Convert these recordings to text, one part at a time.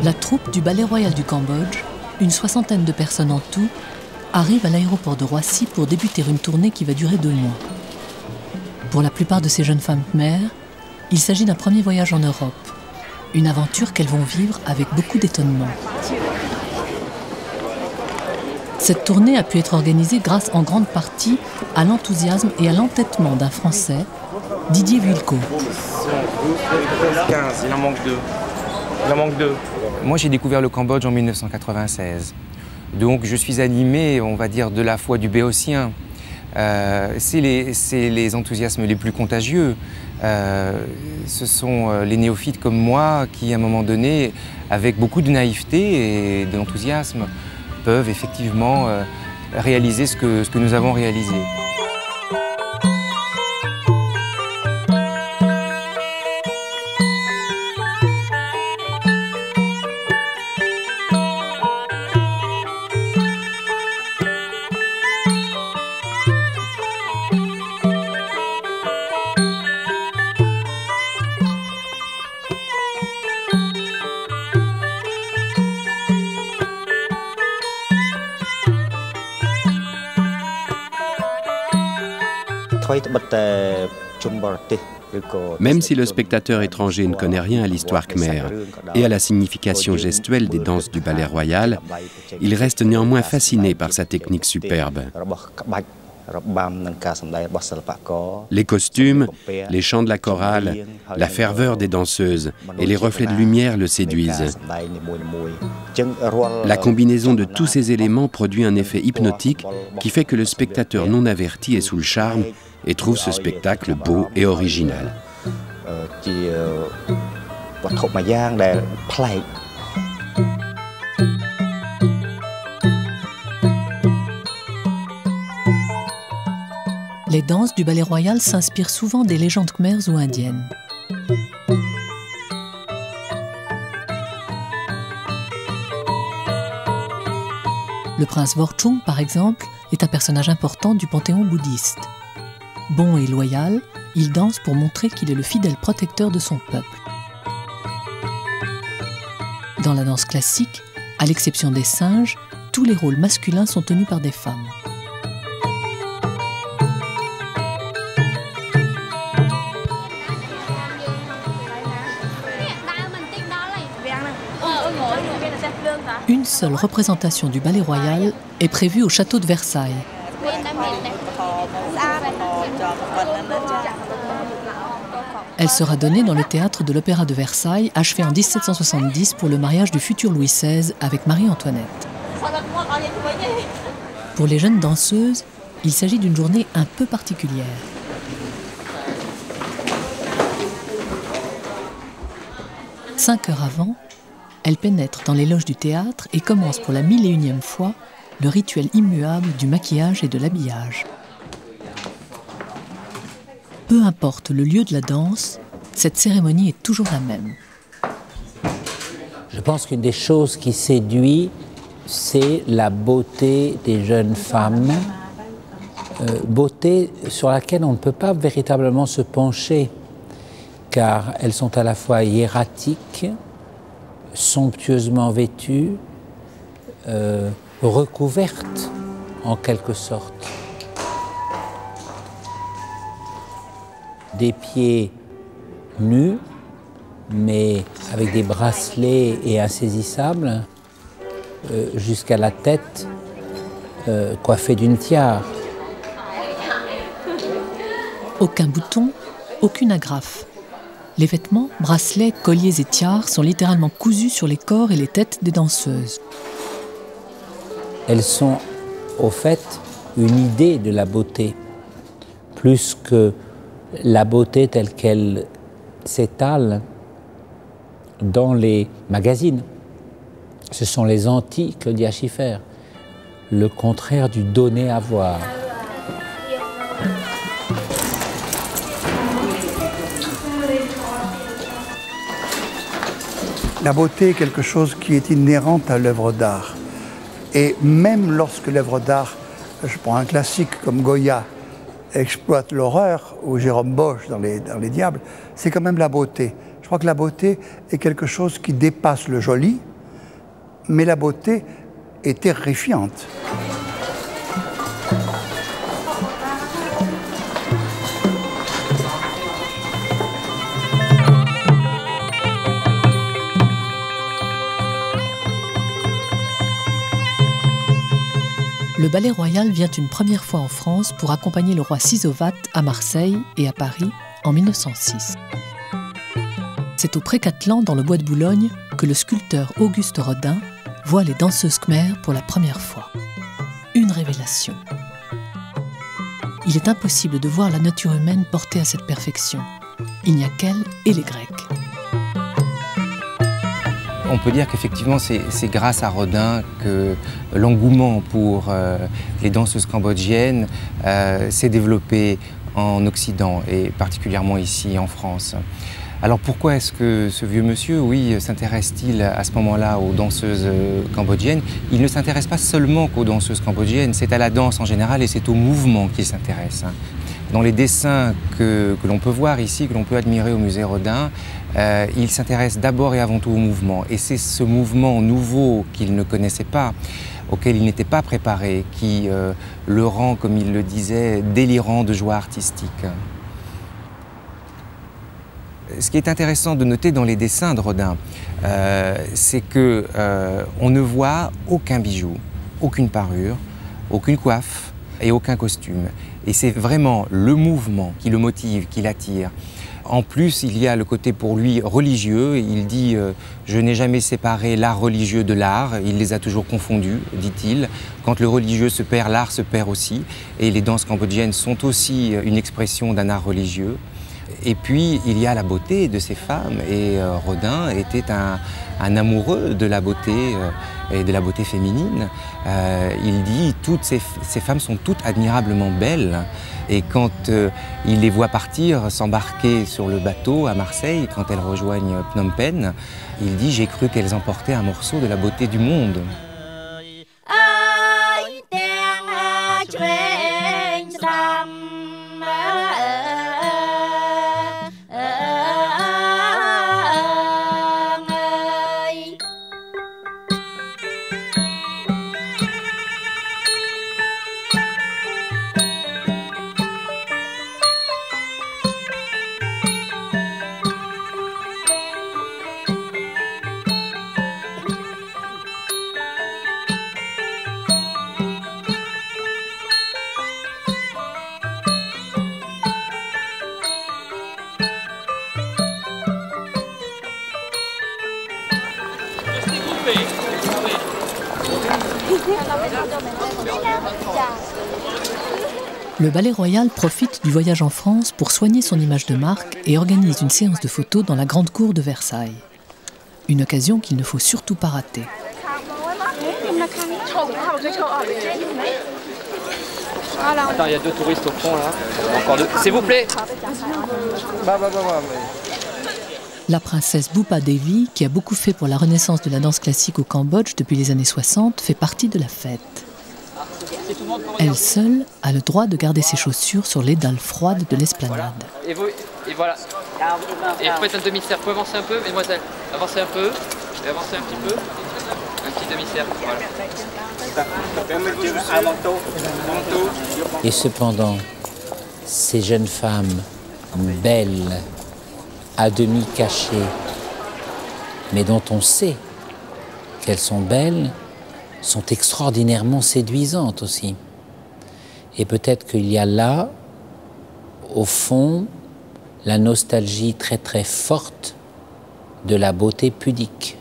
La troupe du Ballet Royal du Cambodge, une soixantaine de personnes en tout, arrive à l'aéroport de Roissy pour débuter une tournée qui va durer 2 mois. Pour la plupart de ces jeunes femmes khmères, il s'agit d'un premier voyage en Europe, une aventure qu'elles vont vivre avec beaucoup d'étonnement. Cette tournée a pu être organisée grâce en grande partie à l'enthousiasme et à l'entêtement d'un Français, Didier Vuillecot. 15, il en manque 2. Il en manque 2. Moi, j'ai découvert le Cambodge en 1996. Donc, je suis animé, on va dire, de la foi du Béotien. C'est les enthousiasmes les plus contagieux. Ce sont les néophytes comme moi qui, à un moment donné, avec beaucoup de naïveté et d'enthousiasme, peuvent effectivement réaliser ce que nous avons réalisé. Même si le spectateur étranger ne connaît rien à l'histoire khmère et à la signification gestuelle des danses du ballet royal, il reste néanmoins fasciné par sa technique superbe. Les costumes, les chants de la chorale, la ferveur des danseuses et les reflets de lumière le séduisent. La combinaison de tous ces éléments produit un effet hypnotique qui fait que le spectateur non averti est sous le charme et trouve ce spectacle beau et original. Les danses du ballet royal s'inspirent souvent des légendes khmères ou indiennes. Le prince Worchung, par exemple, est un personnage important du panthéon bouddhiste. Bon et loyal, il danse pour montrer qu'il est le fidèle protecteur de son peuple. Dans la danse classique, à l'exception des singes, tous les rôles masculins sont tenus par des femmes. Une seule représentation du ballet royal est prévue au château de Versailles. Elle sera donnée dans le théâtre de l'Opéra de Versailles, achevé en 1770 pour le mariage du futur Louis XVI avec Marie-Antoinette. Pour les jeunes danseuses, il s'agit d'une journée un peu particulière. Cinq heures avant, elles pénètrent dans les loges du théâtre et commencent pour la 1001e fois le rituel immuable du maquillage et de l'habillage. Peu importe le lieu de la danse, cette cérémonie est toujours la même. Je pense qu'une des choses qui séduit, c'est la beauté des jeunes femmes, beauté sur laquelle on ne peut pas véritablement se pencher, car elles sont à la fois hiératiques, somptueusement vêtues, recouvertes en quelque sorte. Des pieds nus, mais avec des bracelets et insaisissables, jusqu'à la tête coiffée d'une tiare. Aucun bouton, aucune agrafe. Les vêtements, bracelets, colliers et tiares sont littéralement cousus sur les corps et les têtes des danseuses. Elles sont, au fait, une idée de la beauté, plus que la beauté telle qu'elle s'étale dans les magazines. Ce sont les anti-Claudia Schiffer, le contraire du donner à voir. La beauté est quelque chose qui est inhérente à l'œuvre d'art. Et même lorsque l'œuvre d'art, je prends un classique comme Goya, exploite l'horreur, ou Jérôme Bosch dans les Diables, c'est quand même la beauté. Je crois que la beauté est quelque chose qui dépasse le joli, mais la beauté est terrifiante. Le Ballet Royal vient une première fois en France pour accompagner le roi Sisovath à Marseille et à Paris en 1906. C'est au Pré-Catelan, dans le bois de Boulogne, que le sculpteur Auguste Rodin voit les danseuses khmères pour la première fois. Une révélation. Il est impossible de voir la nature humaine portée à cette perfection. Il n'y a qu'elle et les Grecs. On peut dire qu'effectivement, c'est grâce à Rodin que l'engouement pour les danseuses cambodgiennes s'est développé en Occident et particulièrement ici en France. Alors pourquoi est-ce que ce vieux monsieur, oui, s'intéresse-t-il à ce moment-là aux danseuses cambodgiennes? Il ne s'intéresse pas seulement qu'aux danseuses cambodgiennes, c'est à la danse en général et c'est au mouvement qu'il s'intéresse. Dans les dessins que l'on peut voir ici, que l'on peut admirer au musée Rodin, il s'intéresse d'abord et avant tout au mouvement. Et c'est ce mouvement nouveau qu'il ne connaissait pas, auquel il n'était pas préparé, qui le rend, comme il le disait, délirant de joie artistique. Ce qui est intéressant de noter dans les dessins de Rodin, c'est qu'on ne voit aucun bijou, aucune parure, aucune coiffe et aucun costume. Et c'est vraiment le mouvement qui le motive, qui l'attire. En plus, il y a le côté pour lui religieux. Il dit « Je n'ai jamais séparé l'art religieux de l'art. Il les a toujours confondus, dit-il. Quand le religieux se perd, l'art se perd aussi. Et les danses cambodgiennes sont aussi une expression d'un art religieux. » Et puis, il y a la beauté de ces femmes. Et Rodin était un amoureux de la beauté et de la beauté féminine. Il dit « Toutes ces femmes sont toutes admirablement belles. » Et quand il les voit partir, s'embarquer sur le bateau à Marseille, quand elles rejoignent Phnom Penh, il dit « J'ai cru qu'elles emportaient un morceau de la beauté du monde. » Le Ballet Royal profite du voyage en France pour soigner son image de marque et organise une séance de photos dans la grande cour de Versailles. Une occasion qu'il ne faut surtout pas rater. Attends, il y a 2 touristes au fond là. Encore 2. S'il vous plaît. La princesse Bhupa Devi, qui a beaucoup fait pour la renaissance de la danse classique au Cambodge depuis les années 60, fait partie de la fête. Elle seule a le droit de garder ses chaussures sur les dalles froides de l'esplanade. Et voilà. Et faites un demi-cercle. Vous pouvez avancer un peu, mesdemoiselles. Avancez un peu. Et avancez un petit peu. Un petit demi-cercle. Voilà. Et cependant, ces jeunes femmes belles, à demi cachées, mais dont on sait qu'elles sont belles, sont extraordinairement séduisantes aussi. Et peut-être qu'il y a là, au fond, la nostalgie très très forte de la beauté pudique.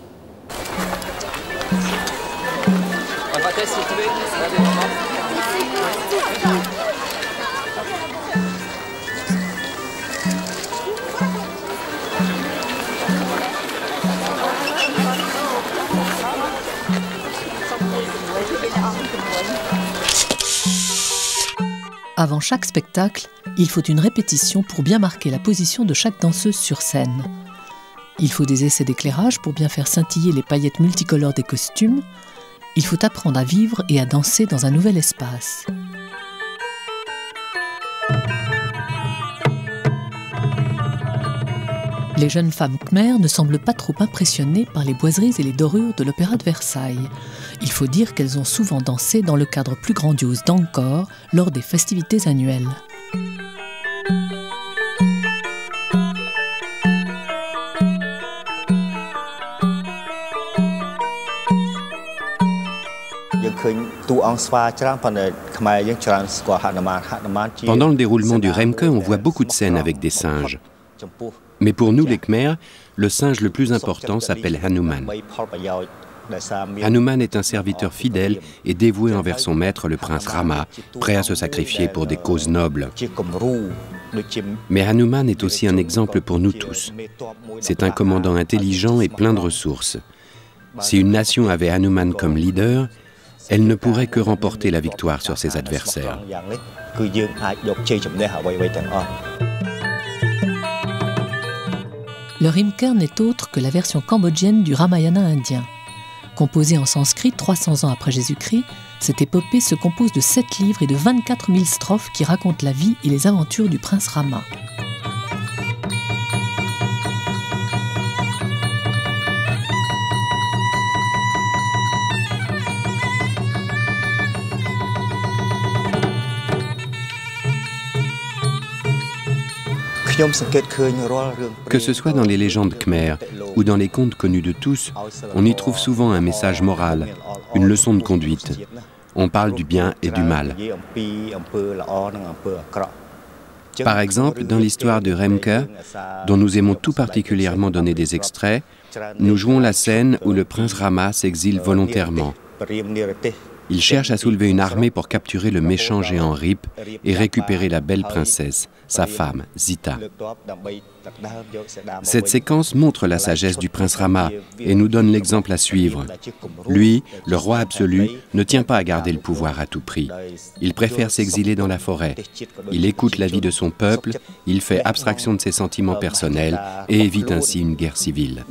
Avant chaque spectacle, il faut une répétition pour bien marquer la position de chaque danseuse sur scène. Il faut des essais d'éclairage pour bien faire scintiller les paillettes multicolores des costumes. Il faut apprendre à vivre et à danser dans un nouvel espace. Les jeunes femmes khmères ne semblent pas trop impressionnées par les boiseries et les dorures de l'Opéra de Versailles. Il faut dire qu'elles ont souvent dansé dans le cadre plus grandiose d'Angkor lors des festivités annuelles. Pendant le déroulement du Remke, on voit beaucoup de scènes avec des singes. Mais pour nous, les Khmers, le singe le plus important s'appelle Hanuman. Hanuman est un serviteur fidèle et dévoué envers son maître, le prince Rama, prêt à se sacrifier pour des causes nobles. Mais Hanuman est aussi un exemple pour nous tous. C'est un commandant intelligent et plein de ressources. Si une nation avait Hanuman comme leader, elle ne pourrait que remporter la victoire sur ses adversaires. Le Rimker n'est autre que la version cambodgienne du Ramayana indien. Composée en sanskrit 300 ans après Jésus-Christ, cette épopée se compose de 7 livres et de 24 000 strophes qui racontent la vie et les aventures du prince Rama. Que ce soit dans les légendes khmères ou dans les contes connus de tous, on y trouve souvent un message moral, une leçon de conduite. On parle du bien et du mal. Par exemple, dans l'histoire de Remke, dont nous aimons tout particulièrement donner des extraits, nous jouons la scène où le prince Rama s'exile volontairement. Il cherche à soulever une armée pour capturer le méchant géant Rip et récupérer la belle princesse, sa femme, Sita. Cette séquence montre la sagesse du prince Rama et nous donne l'exemple à suivre. Lui, le roi absolu, ne tient pas à garder le pouvoir à tout prix. Il préfère s'exiler dans la forêt. Il écoute la vie de son peuple, il fait abstraction de ses sentiments personnels et évite ainsi une guerre civile.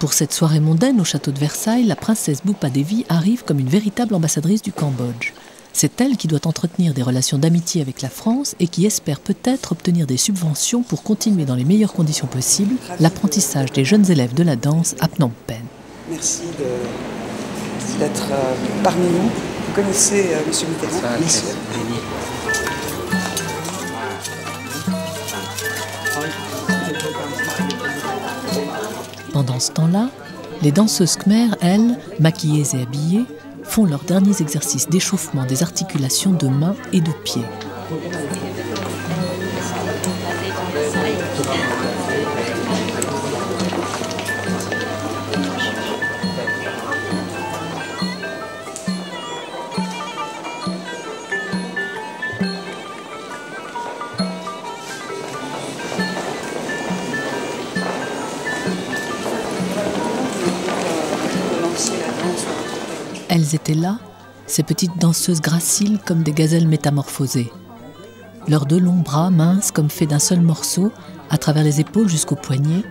Pour cette soirée mondaine au château de Versailles, la princesse Bhupa Devi arrive comme une véritable ambassadrice du Cambodge. C'est elle qui doit entretenir des relations d'amitié avec la France et qui espère peut-être obtenir des subventions pour continuer dans les meilleures conditions possibles l'apprentissage des jeunes élèves de la danse à Phnom Penh. Merci d'être parmi nous. Vous connaissez M. Mitterrand? Bien sûr. Pendant ce temps-là, les danseuses khmères, elles, maquillées et habillées, font leurs derniers exercices d'échauffement des articulations de mains et de pieds. Elles étaient là, ces petites danseuses graciles comme des gazelles métamorphosées. Leurs 2 longs bras minces comme faits d'un seul morceau, à travers les épaules jusqu'aux poignets,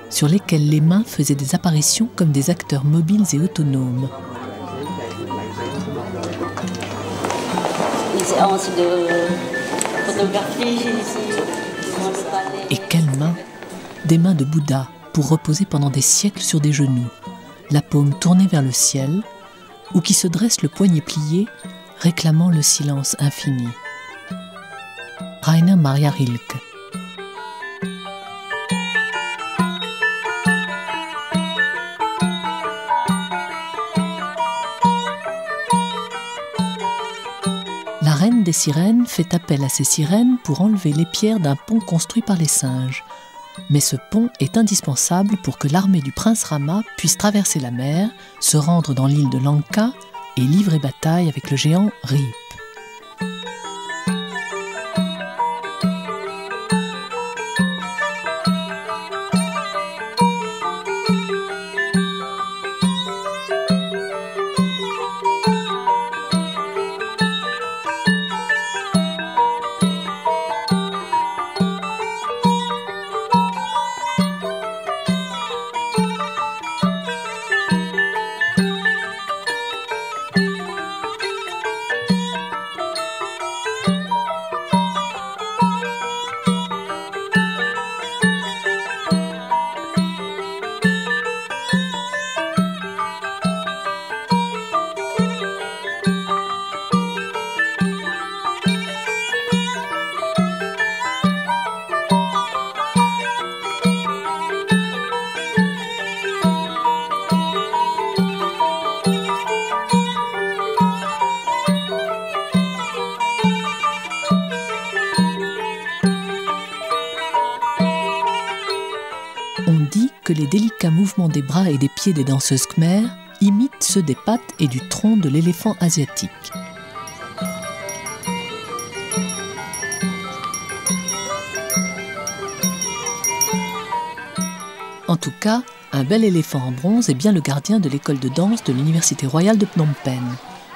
sur lesquels les mains faisaient des apparitions comme des acteurs mobiles et autonomes. Une séance de Et quelles mains! Des mains de Bouddha pour reposer pendant des siècles sur des genoux, la paume tournée vers le ciel, ou qui se dresse le poignet plié, réclamant le silence infini. Rainer Maria Rilke. La reine des sirènes fait appel à ces sirènes pour enlever les pierres d'un pont construit par les singes. Mais ce pont est indispensable pour que l'armée du prince Rama puisse traverser la mer, se rendre dans l'île de Lanka et livrer bataille avec le géant Rip. On dit que les délicats mouvements des bras et des pieds des danseuses khmères imitent ceux des pattes et du tronc de l'éléphant asiatique. En tout cas, un bel éléphant en bronze est bien le gardien de l'école de danse de l'Université royale de Phnom Penh,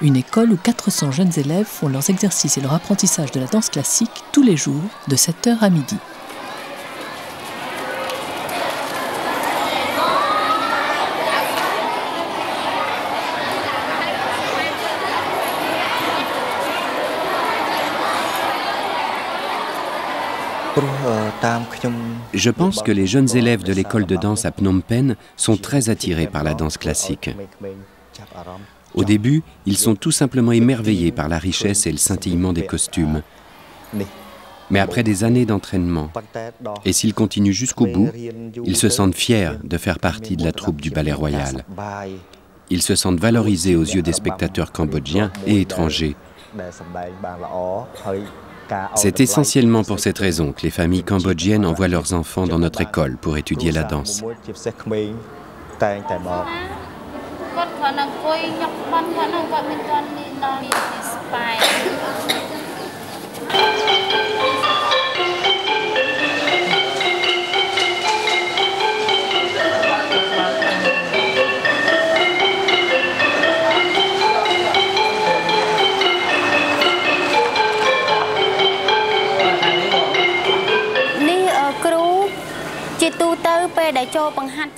une école où 400 jeunes élèves font leurs exercices et leur apprentissage de la danse classique tous les jours, de 7h à midi. Je pense que les jeunes élèves de l'école de danse à Phnom Penh sont très attirés par la danse classique. Au début, ils sont tout simplement émerveillés par la richesse et le scintillement des costumes. Mais après des années d'entraînement, et s'ils continuent jusqu'au bout, ils se sentent fiers de faire partie de la troupe du ballet royal. Ils se sentent valorisés aux yeux des spectateurs cambodgiens et étrangers. C'est essentiellement pour cette raison que les familles cambodgiennes envoient leurs enfants dans notre école pour étudier la danse.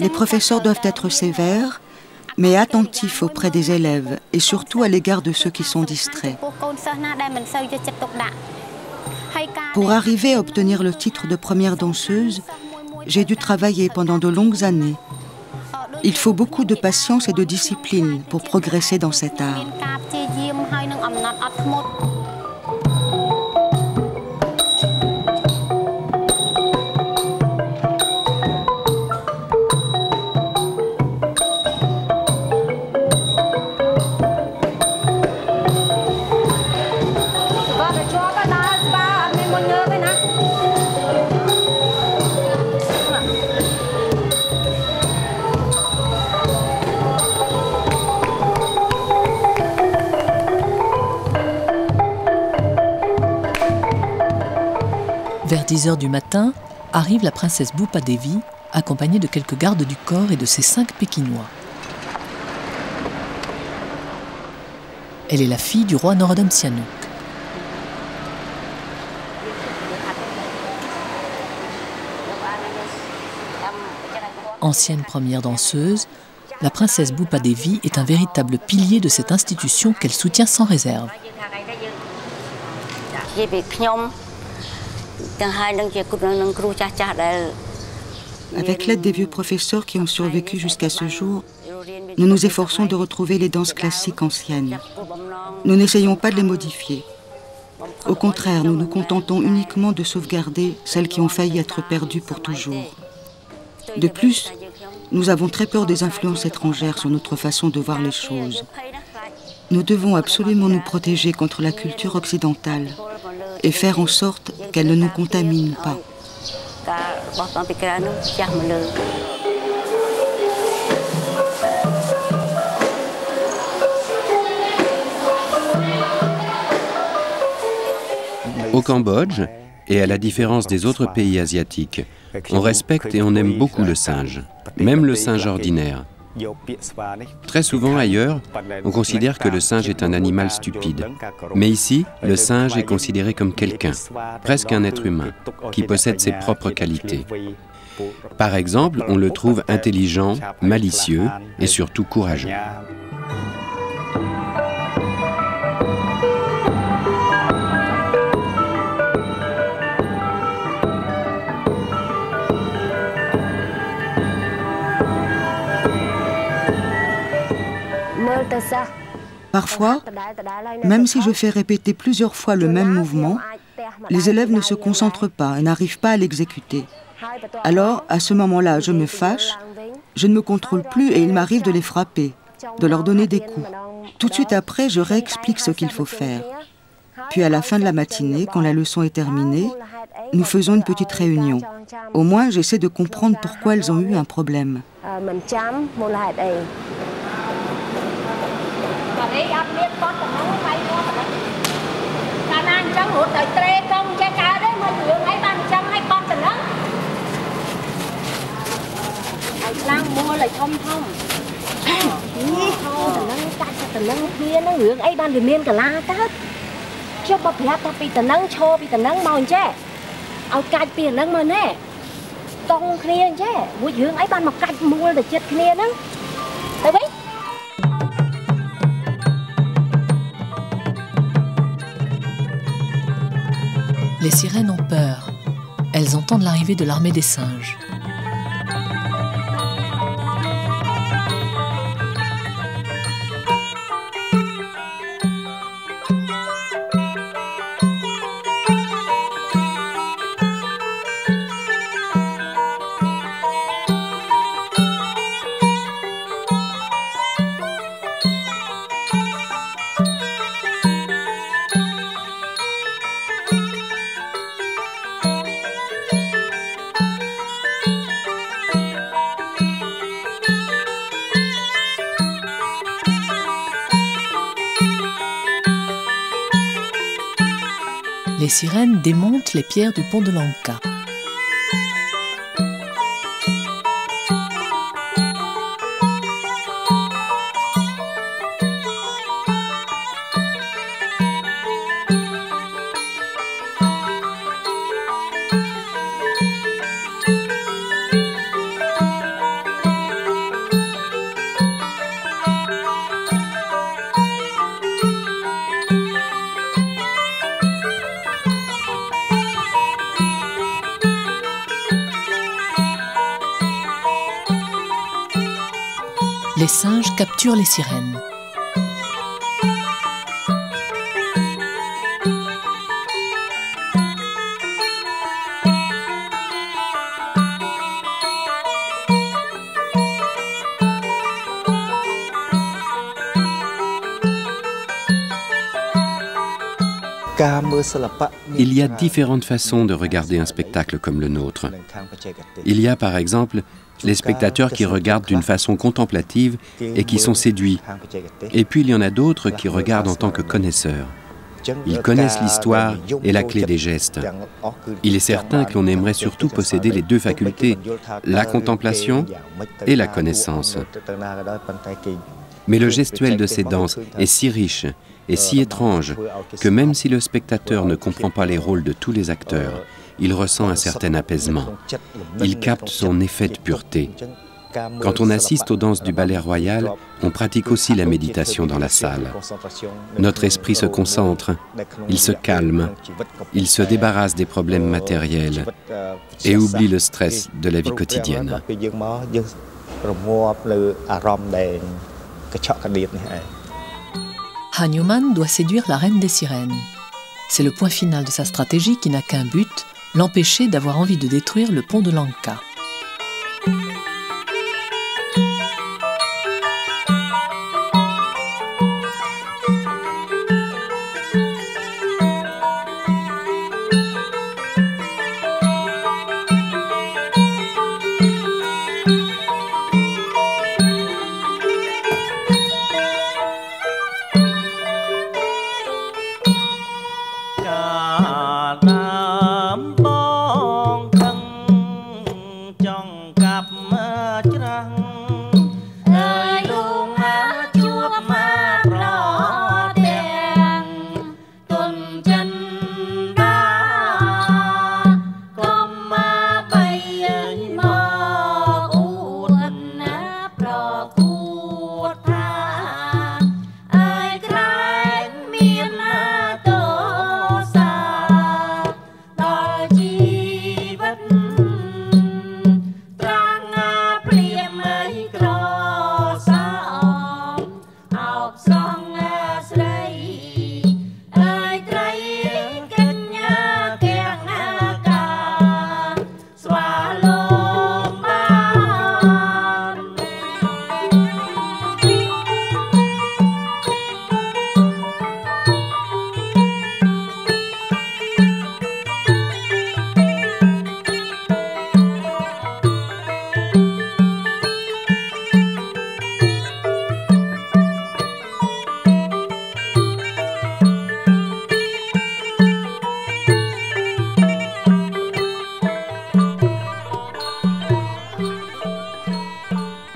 Les professeurs doivent être sévères, mais attentifs auprès des élèves et surtout à l'égard de ceux qui sont distraits. Pour arriver à obtenir le titre de première danseuse, j'ai dû travailler pendant de longues années. Il faut beaucoup de patience et de discipline pour progresser dans cet art. Vers 10h du matin, arrive la princesse Bhupa Devi, accompagnée de quelques gardes du corps et de ses 5 Pékinois. Elle est la fille du roi Norodom Sihanouk. Ancienne première danseuse, la princesse Bhupa Devi est un véritable pilier de cette institution qu'elle soutient sans réserve. Avec l'aide des vieux professeurs qui ont survécu jusqu'à ce jour, nous nous efforçons de retrouver les danses classiques anciennes. Nous n'essayons pas de les modifier. Au contraire, nous nous contentons uniquement de sauvegarder celles qui ont failli être perdues pour toujours. De plus, nous avons très peur des influences étrangères sur notre façon de voir les choses. Nous devons absolument nous protéger contre la culture occidentale et faire en sorte qu'elle ne nous contamine pas. Au Cambodge, et à la différence des autres pays asiatiques, on respecte et on aime beaucoup le singe, même le singe ordinaire. Très souvent ailleurs, on considère que le singe est un animal stupide. Mais ici, le singe est considéré comme quelqu'un, presque un être humain, qui possède ses propres qualités. Par exemple, on le trouve intelligent, malicieux et surtout courageux. Parfois, même si je fais répéter plusieurs fois le même mouvement, les élèves ne se concentrent pas et n'arrivent pas à l'exécuter. Alors, à ce moment-là, je me fâche, je ne me contrôle plus et il m'arrive de les frapper, de leur donner des coups. Tout de suite après, je réexplique ce qu'il faut faire. Puis à la fin de la matinée, quand la leçon est terminée, nous faisons une petite réunion. Au moins, j'essaie de comprendre pourquoi elles ont eu un problème. Les sirènes ont peur. Elles entendent l'arrivée de l'armée des singes. Les sirènes démontent les pierres du pont de Lanka. Les singes capturent les sirènes. Il y a différentes façons de regarder un spectacle comme le nôtre. Il y a par exemple les spectateurs qui regardent d'une façon contemplative et qui sont séduits. Et puis il y en a d'autres qui regardent en tant que connaisseurs. Ils connaissent l'histoire et la clé des gestes. Il est certain que l'on aimerait surtout posséder les deux facultés, la contemplation et la connaissance. Mais le gestuel de ces danses est si riche et si étrange que même si le spectateur ne comprend pas les rôles de tous les acteurs, il ressent un certain apaisement. Il capte son effet de pureté. Quand on assiste aux danses du ballet royal, on pratique aussi la méditation dans la salle. Notre esprit se concentre, il se calme, il se débarrasse des problèmes matériels et oublie le stress de la vie quotidienne. Hanuman doit séduire la reine des sirènes. C'est le point final de sa stratégie qui n'a qu'un but, l'empêcher d'avoir envie de détruire le pont de Lanka.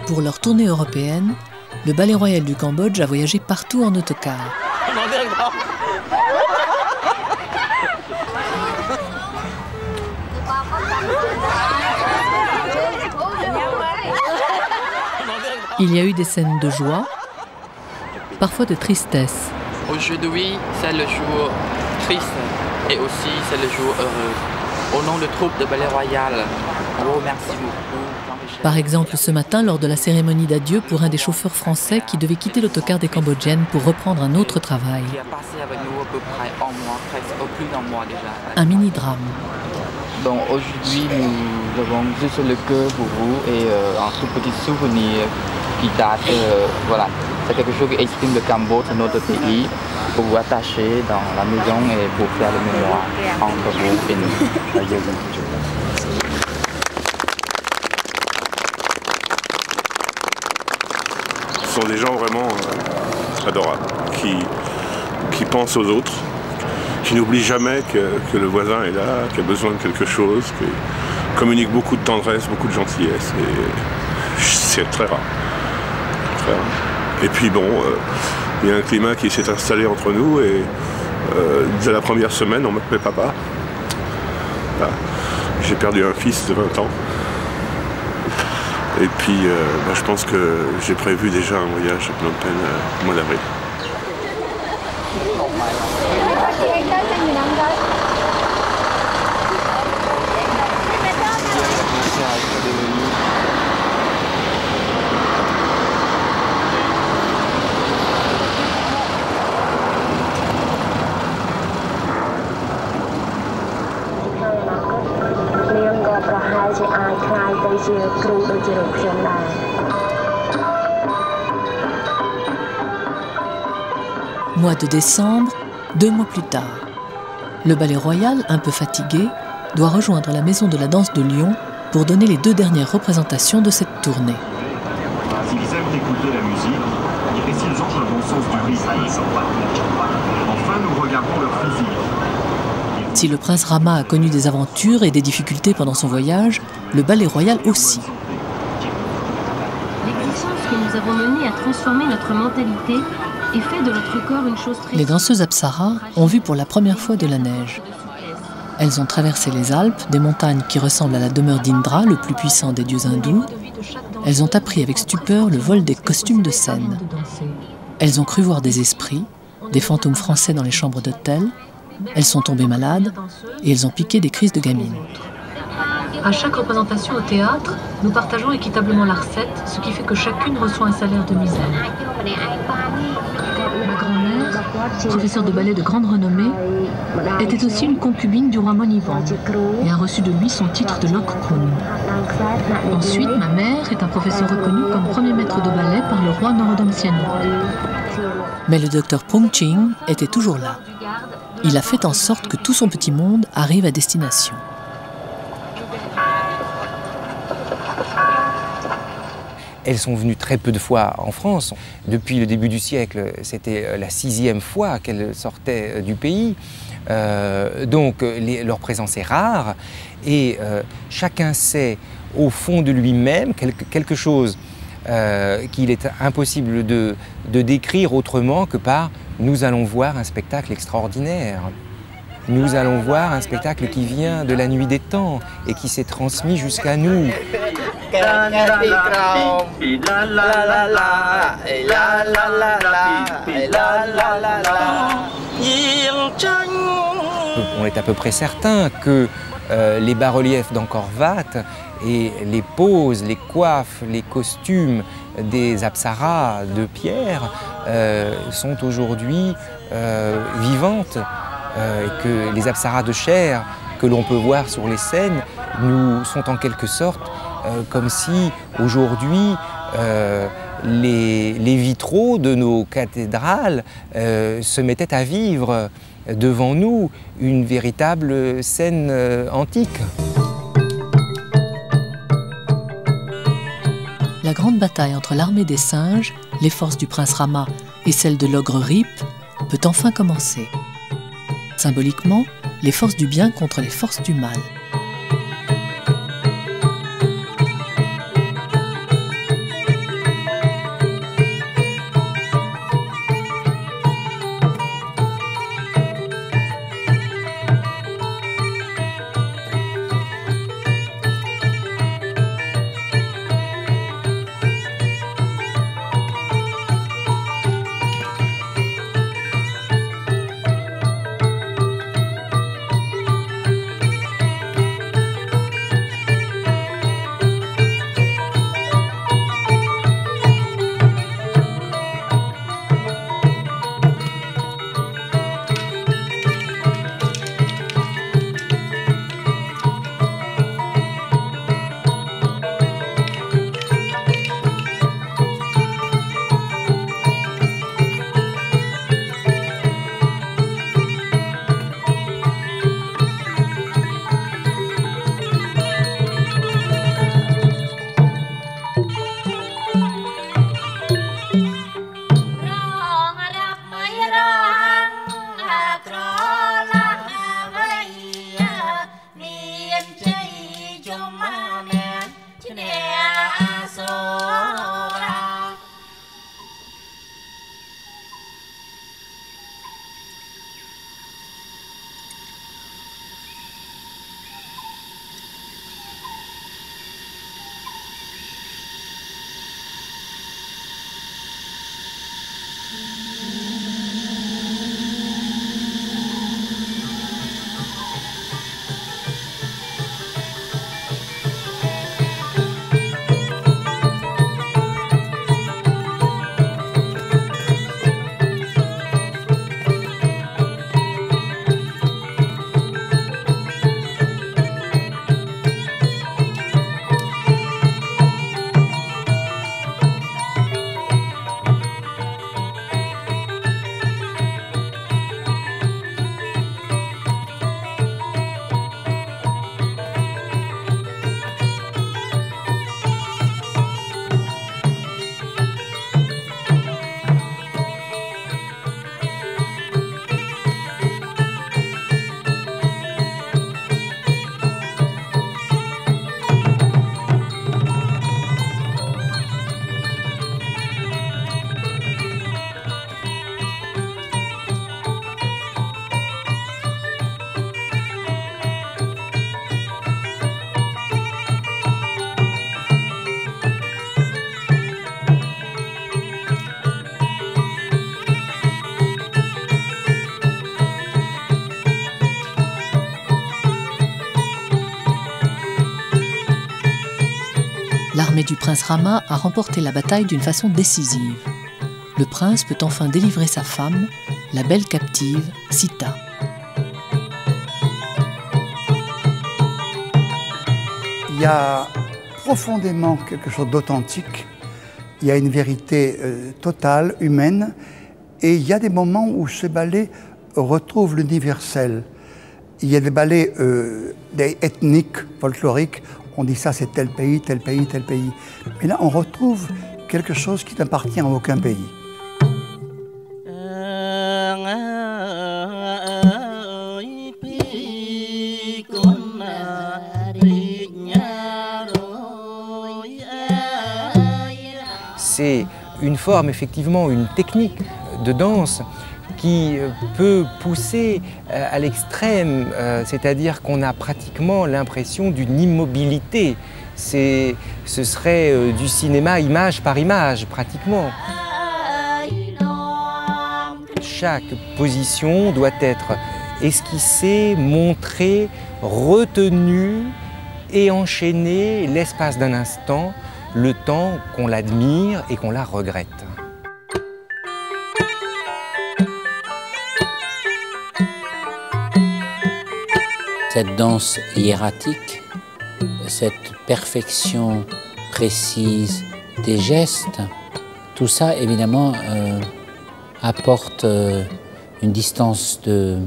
Pour leur tournée européenne, le Ballet Royal du Cambodge a voyagé partout en autocar. Il y a eu des scènes de joie, parfois de tristesse. Aujourd'hui, c'est le jour triste et aussi c'est le jour heureux. Au nom de troupe de Ballet Royal, on vous remercie beaucoup. Par exemple, ce matin, lors de la cérémonie d'adieu pour un des chauffeurs français qui devait quitter l'autocar des Cambodgiennes pour reprendre un autre travail. Qui a passé avec nous à peu près un mois, presque plus d'un mois déjà. Un mini-drame. Donc aujourd'hui, nous avons juste le cœur pour vous et un tout petit souvenir qui date, voilà. C'est quelque chose qui exprime le Cambodge, notre pays, pour vous attacher dans la maison et pour faire le mémoire entre vous et nous. Ce sont des gens vraiment adorables, qui pensent aux autres, qui n'oublient jamais que le voisin est là, qu'il a besoin de quelque chose, qui communiquent beaucoup de tendresse, beaucoup de gentillesse. Et c'est très rare. Très rare. Et puis bon, il y a un climat qui s'est installé entre nous et dès la première semaine, on m'appelait papa. Voilà. J'ai perdu un fils de 20 ans. Et puis, je pense que j'ai prévu déjà un voyage à Phnom Penh au mois d'avril. Mois de décembre, 2 mois plus tard. Le Ballet Royal, un peu fatigué, doit rejoindre la Maison de la Danse de Lyon pour donner les 2 dernières représentations de cette tournée. S'ils aiment écouter la musique, et s'ils ont le bon sens du rythme. Enfin, nous regardons leur physique. Si le prince Rama a connu des aventures et des difficultés pendant son voyage, le Ballet Royal aussi. L'existence que nous avons menée à transformer notre mentalité et fait de notre corps une chose précieuse. Les danseuses Apsara ont vu pour la première fois de la neige. Elles ont traversé les Alpes, des montagnes qui ressemblent à la demeure d'Indra, le plus puissant des dieux hindous. elles ont appris avec stupeur le vol des costumes de scène. Elles ont cru voir des esprits, des fantômes français dans les chambres d'hôtel. Elles sont tombées malades et elles ont piqué des crises de gamine. À chaque représentation au théâtre, nous partageons équitablement la recette, ce qui fait que chacune reçoit un salaire de misère. Ma grand-mère, professeure de ballet de grande renommée, était aussi une concubine du roi Monivan et a reçu de lui son titre de Lokkun. Ensuite, ma mère est un professeur reconnu comme premier maître de ballet par le roi Norodom Sihanouk. Mais le docteur Prung Ching était toujours là. Il a fait en sorte que tout son petit monde arrive à destination. Elles sont venues très peu de fois en France. Depuis le début du siècle, c'était la 6e fois qu'elles sortaient du pays. Donc leur présence est rare et chacun sait au fond de lui-même quelque chose qu'il est impossible de décrire autrement que par « nous allons voir un spectacle extraordinaire ». Nous allons voir un spectacle qui vient de la nuit des temps et qui s'est transmis jusqu'à nous. On est à peu près certain que les bas-reliefs d'Angkor Wat et les poses, les coiffes, les costumes des apsaras de pierre sont aujourd'hui vivantes. Et que les apsaras de chair que l'on peut voir sur les scènes nous sont en quelque sorte comme si aujourd'hui les vitraux de nos cathédrales se mettaient à vivre devant nous une véritable scène antique. La grande bataille entre l'armée des singes, les forces du prince Rama et celle de l'ogre Rip peut enfin commencer. Symboliquement, les forces du bien contre les forces du mal. du prince Rama a remporté la bataille d'une façon décisive. Le prince peut enfin délivrer sa femme, la belle captive Sita. Il y a profondément quelque chose d'authentique, il y a une vérité totale, humaine, et il y a des moments où ce ballet retrouve l'universel. Il y a des ballets ethniques, folkloriques, on dit ça c'est tel pays, tel pays, tel pays. Mais là on retrouve quelque chose qui n'appartient à aucun pays. C'est une forme, effectivement, une technique de danse qui peut pousser à l'extrême, c'est-à-dire qu'on a pratiquement l'impression d'une immobilité. Ce serait du cinéma image par image, pratiquement. Chaque position doit être esquissée, montrée, retenue et enchaînée l'espace d'un instant, le temps qu'on l'admire et qu'on la regrette. Cette danse hiératique, cette perfection précise des gestes, tout ça évidemment apporte une distance de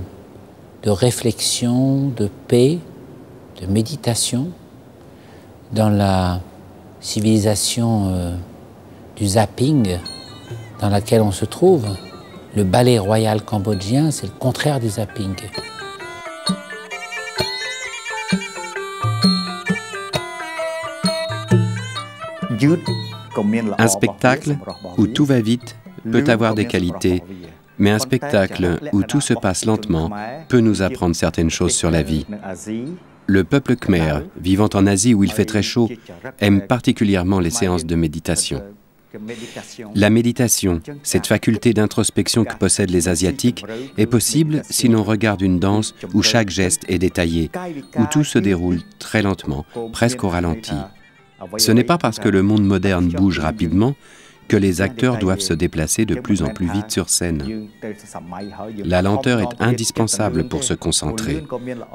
réflexion, de paix, de méditation dans la civilisation du zapping dans laquelle on se trouve. Le ballet royal cambodgien, c'est le contraire du zapping. Un spectacle où tout va vite peut avoir des qualités, mais un spectacle où tout se passe lentement peut nous apprendre certaines choses sur la vie. Le peuple khmer, vivant en Asie où il fait très chaud, aime particulièrement les séances de méditation. La méditation, cette faculté d'introspection que possèdent les Asiatiques, est possible si l'on regarde une danse où chaque geste est détaillé, où tout se déroule très lentement, presque au ralenti. Ce n'est pas parce que le monde moderne bouge rapidement que les acteurs doivent se déplacer de plus en plus vite sur scène. La lenteur est indispensable pour se concentrer,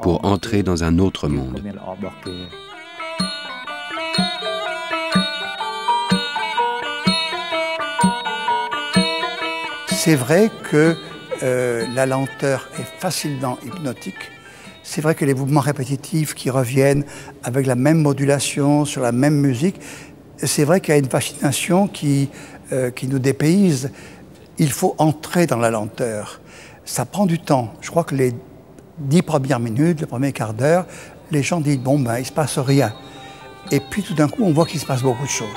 pour entrer dans un autre monde. C'est vrai que la lenteur est facilement hypnotique. C'est vrai que les mouvements répétitifs qui reviennent avec la même modulation, sur la même musique, c'est vrai qu'il y a une fascination qui nous dépayse. Il faut entrer dans la lenteur. Ça prend du temps. Je crois que les 10 premières minutes, le premier quart d'heure, les gens disent « bon, ben, il ne se passe rien ». Et puis tout d'un coup, on voit qu'il se passe beaucoup de choses.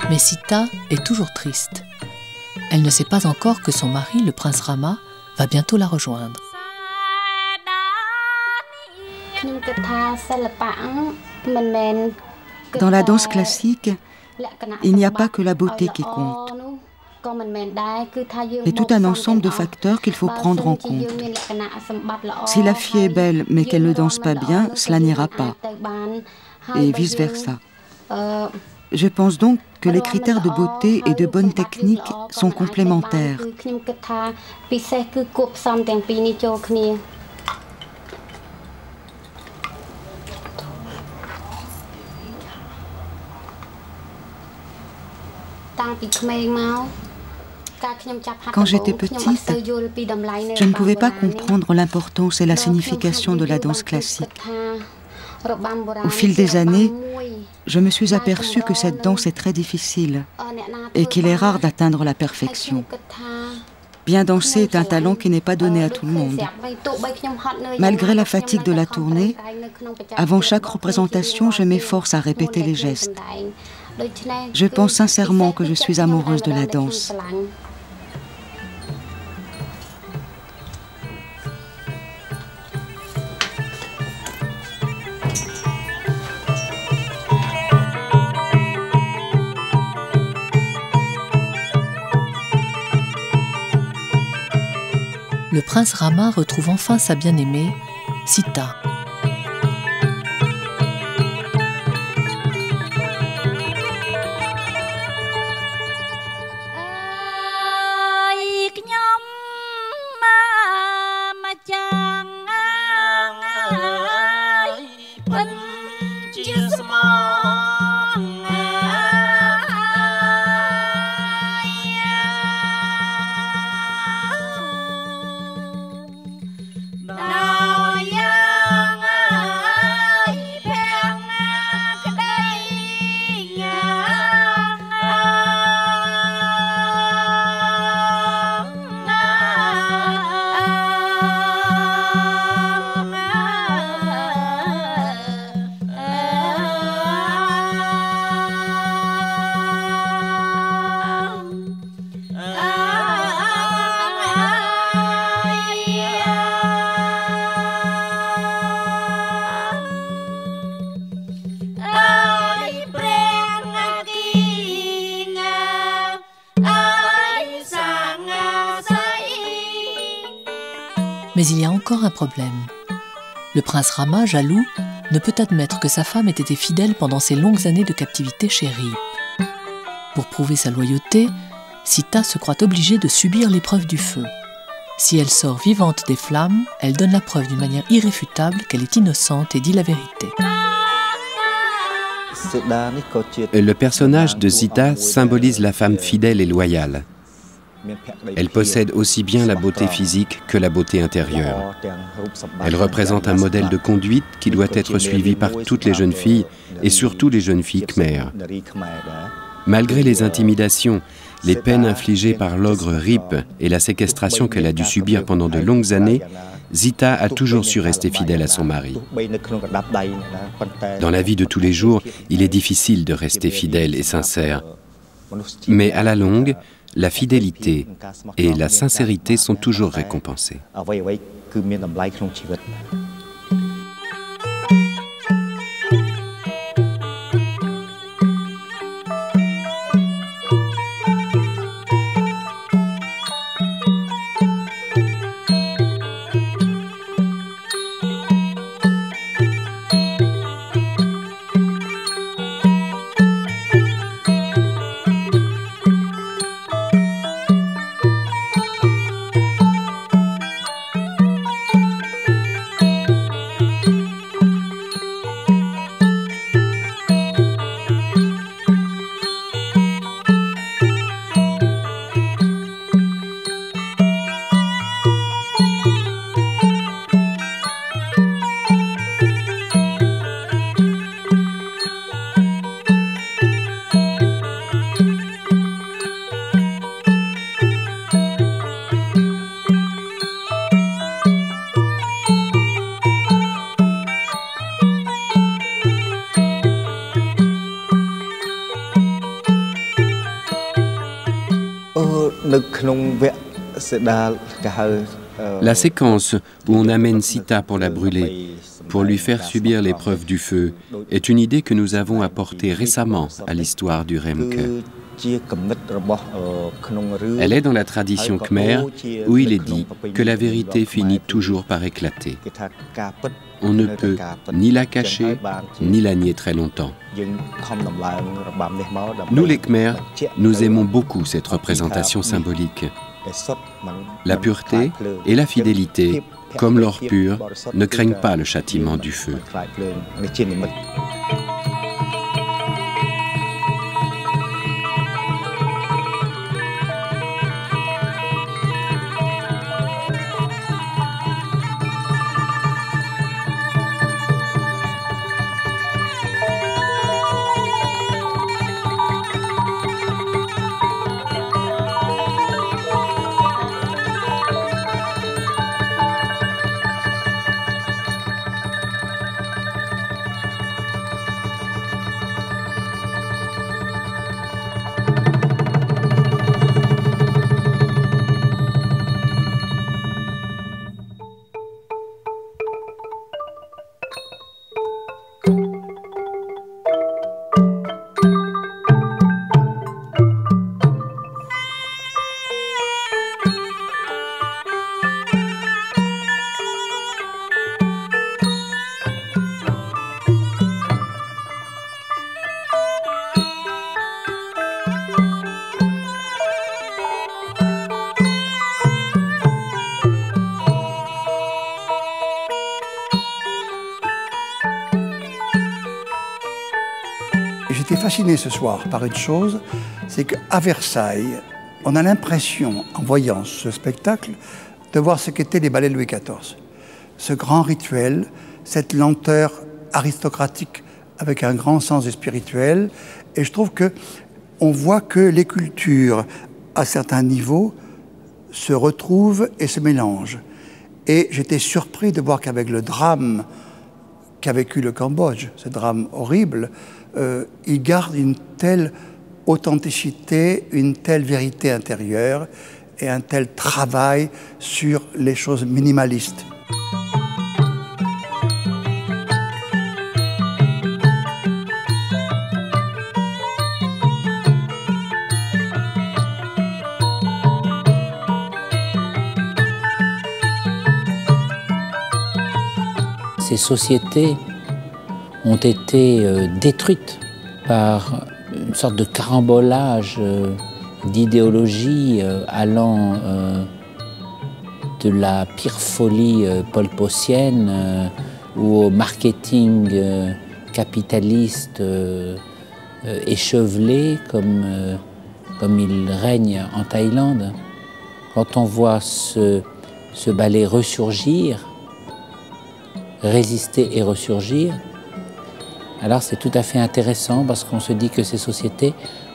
Mais Sita est toujours triste. Elle ne sait pas encore que son mari, le prince Rama, va bientôt la rejoindre. Dans la danse classique, il n'y a pas que la beauté qui compte. Il y a tout un ensemble de facteurs qu'il faut prendre en compte. Si la fille est belle mais qu'elle ne danse pas bien, cela n'ira pas. Et vice-versa. Je pense donc que les critères de beauté et de bonne technique sont complémentaires. Quand j'étais petite, je ne pouvais pas comprendre l'importance et la signification de la danse classique. Au fil des années, je me suis aperçue que cette danse est très difficile et qu'il est rare d'atteindre la perfection. Bien danser est un talent qui n'est pas donné à tout le monde. Malgré la fatigue de la tournée, avant chaque représentation, je m'efforce à répéter les gestes. Je pense sincèrement que je suis amoureuse de la danse. Le prince Rama retrouve enfin sa bien-aimée, Sita. Mais il y a encore un problème. Le prince Rama, jaloux, ne peut admettre que sa femme ait été fidèle pendant ces longues années de captivité chez Rip. Pour prouver sa loyauté, Sita se croit obligée de subir l'épreuve du feu. Si elle sort vivante des flammes, elle donne la preuve d'une manière irréfutable qu'elle est innocente et dit la vérité. Le personnage de Sita symbolise la femme fidèle et loyale. Elle possède aussi bien la beauté physique que la beauté intérieure. Elle représente un modèle de conduite qui doit être suivi par toutes les jeunes filles et surtout les jeunes filles khmères. Malgré les intimidations, les peines infligées par l'ogre Rip et la séquestration qu'elle a dû subir pendant de longues années, Sita a toujours su rester fidèle à son mari. Dans la vie de tous les jours, il est difficile de rester fidèle et sincère. Mais à la longue, la fidélité et la sincérité sont toujours récompensées. La séquence où on amène Sita pour la brûler, pour lui faire subir l'épreuve du feu, est une idée que nous avons apportée récemment à l'histoire du Remke. Elle est dans la tradition khmère où il est dit que la vérité finit toujours par éclater. On ne peut ni la cacher, ni la nier très longtemps. Nous les Khmers, nous aimons beaucoup cette représentation symbolique. La pureté et la fidélité, comme l'or pur, ne craignent pas le châtiment du feu. J'étais fasciné ce soir par une chose, c'est qu'à Versailles, on a l'impression, en voyant ce spectacle, de voir ce qu'étaient les ballets Louis XIV. Ce grand rituel, cette lenteur aristocratique avec un grand sens du spirituel. Et je trouve qu'on voit que les cultures, à certains niveaux, se retrouvent et se mélangent. Et j'étais surpris de voir qu'avec le drame qu'a vécu le Cambodge, ce drame horrible, il garde une telle authenticité, une telle vérité intérieure et un tel travail sur les choses minimalistes. Ces sociétés ont été détruites par une sorte de carambolage d'idéologies allant de la pire folie pol-potienne ou au marketing capitaliste échevelé comme il règne en Thaïlande. Quand on voit ce ballet ressurgir, résister et ressurgir, alors c'est tout à fait intéressant parce qu'on se dit que ces sociétés,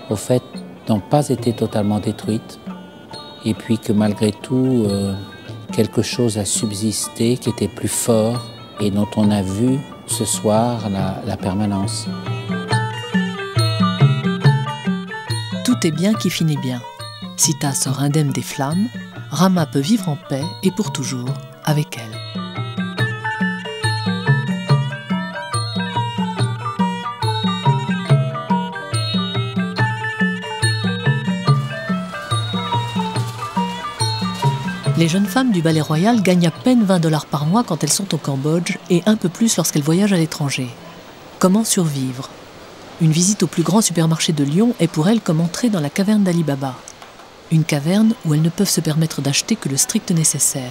au fait, n'ont pas été totalement détruites et puis que malgré tout, quelque chose a subsisté qui était plus fort et dont on a vu ce soir la permanence. Tout est bien qui finit bien. Sita sort indemne des flammes, Rama peut vivre en paix et pour toujours avec elle. Les jeunes femmes du Ballet Royal gagnent à peine 20 $ par mois quand elles sont au Cambodge et un peu plus lorsqu'elles voyagent à l'étranger. Comment survivre? Une visite au plus grand supermarché de Lyon est pour elles comme entrer dans la caverne d'Ali Baba. Une caverne où elles ne peuvent se permettre d'acheter que le strict nécessaire.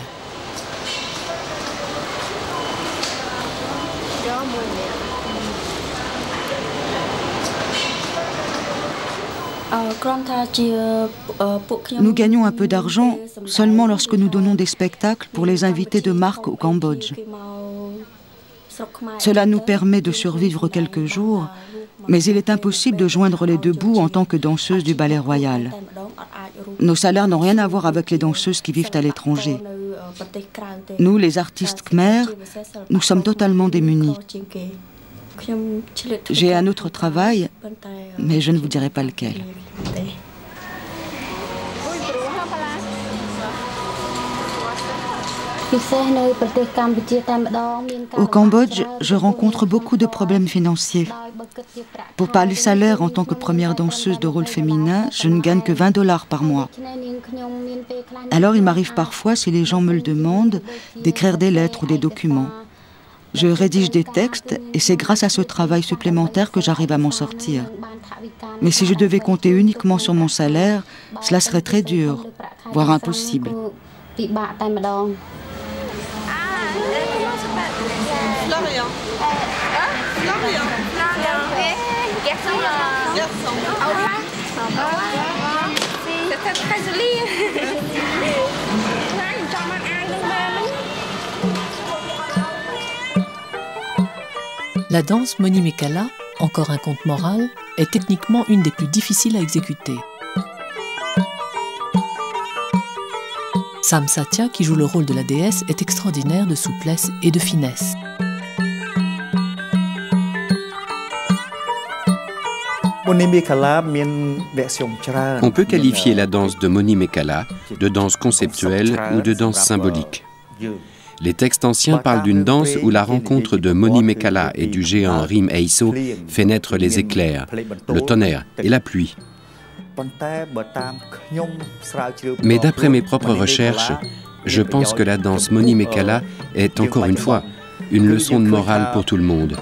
Nous gagnons un peu d'argent seulement lorsque nous donnons des spectacles pour les invités de marque au Cambodge. Cela nous permet de survivre quelques jours, mais il est impossible de joindre les deux bouts en tant que danseuse du Ballet Royal. Nos salaires n'ont rien à voir avec les danseuses qui vivent à l'étranger. Nous, les artistes khmers, nous sommes totalement démunis. J'ai un autre travail, mais je ne vous dirai pas lequel. Au Cambodge, je rencontre beaucoup de problèmes financiers. Pour parler salaire en tant que première danseuse de rôle féminin, je ne gagne que 20 $ par mois. Alors il m'arrive parfois, si les gens me le demandent, d'écrire des lettres ou des documents. Je rédige des textes et c'est grâce à ce travail supplémentaire que j'arrive à m'en sortir. Mais si je devais compter uniquement sur mon salaire, cela serait très dur, voire impossible. La danse Moni Mekala, encore un conte moral, est techniquement une des plus difficiles à exécuter. Sam Satya, qui joue le rôle de la déesse, est extraordinaire de souplesse et de finesse. On peut qualifier la danse de Moni Mekala de danse conceptuelle ou de danse symbolique. Les textes anciens parlent d'une danse où la rencontre de Moni Mekala et du géant Rim Eiso fait naître les éclairs, le tonnerre et la pluie. Mais d'après mes propres recherches, je pense que la danse Moni Mekala est, encore une fois, une leçon de morale pour tout le monde.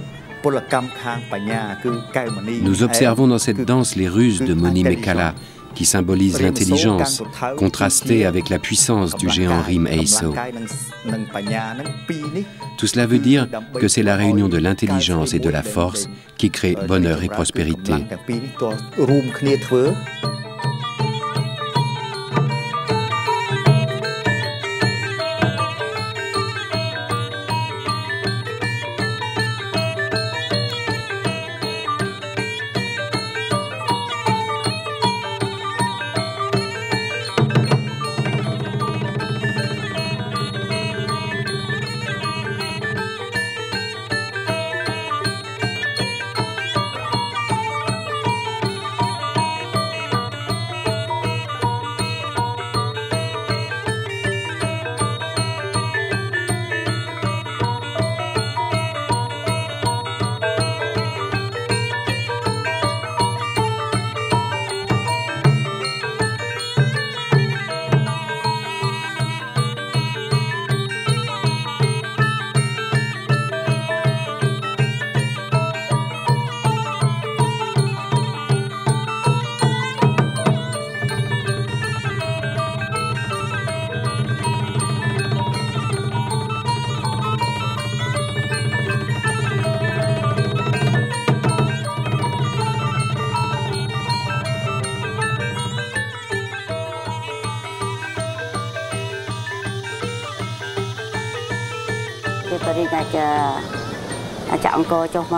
Nous observons dans cette danse les ruses de Moni Mekala, qui symbolise l'intelligence, contrastée avec la puissance du géant Rim Eiso. Tout cela veut dire que c'est la réunion de l'intelligence et de la force qui crée bonheur et prospérité.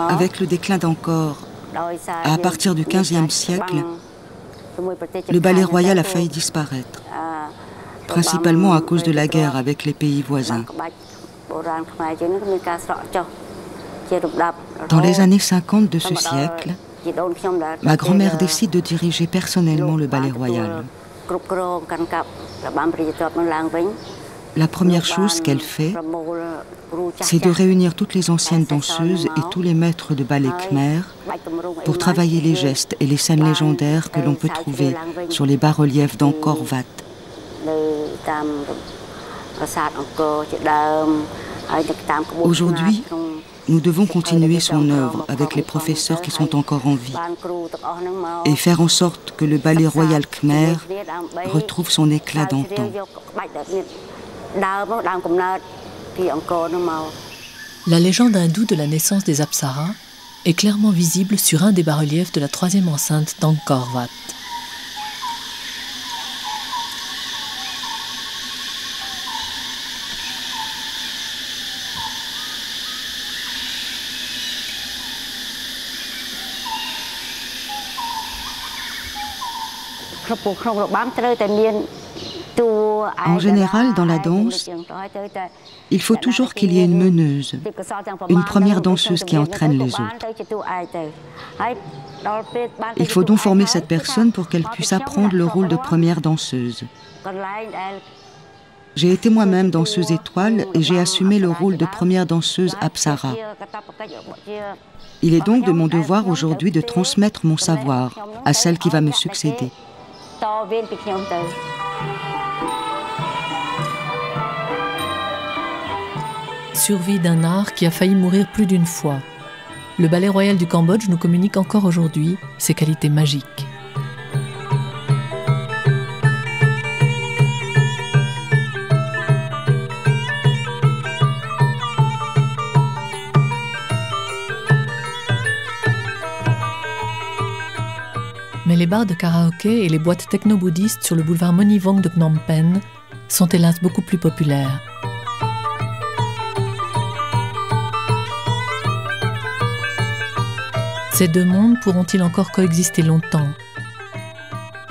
Avec le déclin d'Angkor, à partir du XVe siècle, le ballet royal a failli disparaître, principalement à cause de la guerre avec les pays voisins. Dans les années 50 de ce siècle, ma grand-mère décide de diriger personnellement le ballet royal. La première chose qu'elle fait, c'est de réunir toutes les anciennes danseuses et tous les maîtres de ballet khmer pour travailler les gestes et les scènes légendaires que l'on peut trouver sur les bas-reliefs d'Angkor Wat. Aujourd'hui, nous devons continuer son œuvre avec les professeurs qui sont encore en vie et faire en sorte que le ballet royal khmer retrouve son éclat d'antan. La légende hindoue de la naissance des Apsaras est clairement visible sur un des bas-reliefs de la troisième enceinte d'Angkor Wat. En général, dans la danse, il faut toujours qu'il y ait une meneuse, une première danseuse qui entraîne les autres. Il faut donc former cette personne pour qu'elle puisse apprendre le rôle de première danseuse. J'ai été moi-même danseuse étoile et j'ai assumé le rôle de première danseuse Apsara. Il est donc de mon devoir aujourd'hui de transmettre mon savoir à celle qui va me succéder. Survie d'un art qui a failli mourir plus d'une fois. Le ballet royal du Cambodge nous communique encore aujourd'hui ses qualités magiques. Mais les bars de karaoké et les boîtes techno-bouddhistes sur le boulevard Monivong de Phnom Penh sont hélas beaucoup plus populaires. Ces deux mondes pourront-ils encore coexister longtemps?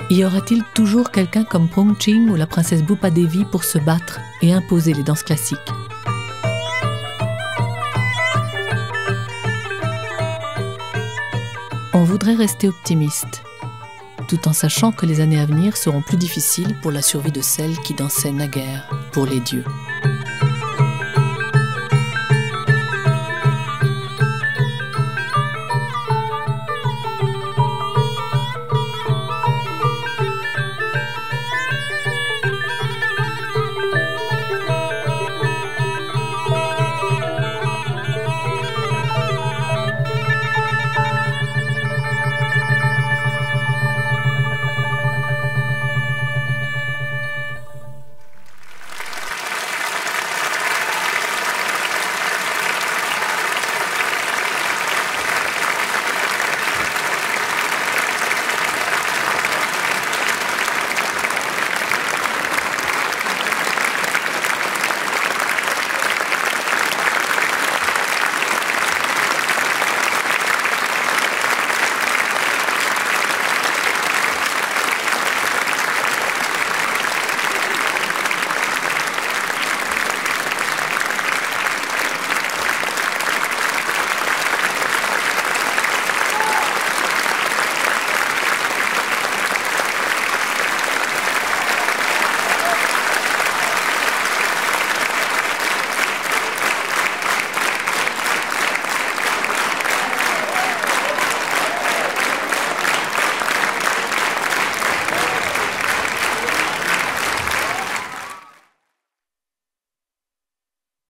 Y aura-t-il toujours quelqu'un comme Prung Ching ou la princesse Bupa Devi pour se battre et imposer les danses classiques? On voudrait rester optimiste, tout en sachant que les années à venir seront plus difficiles pour la survie de celles qui dansaient naguère pour les dieux.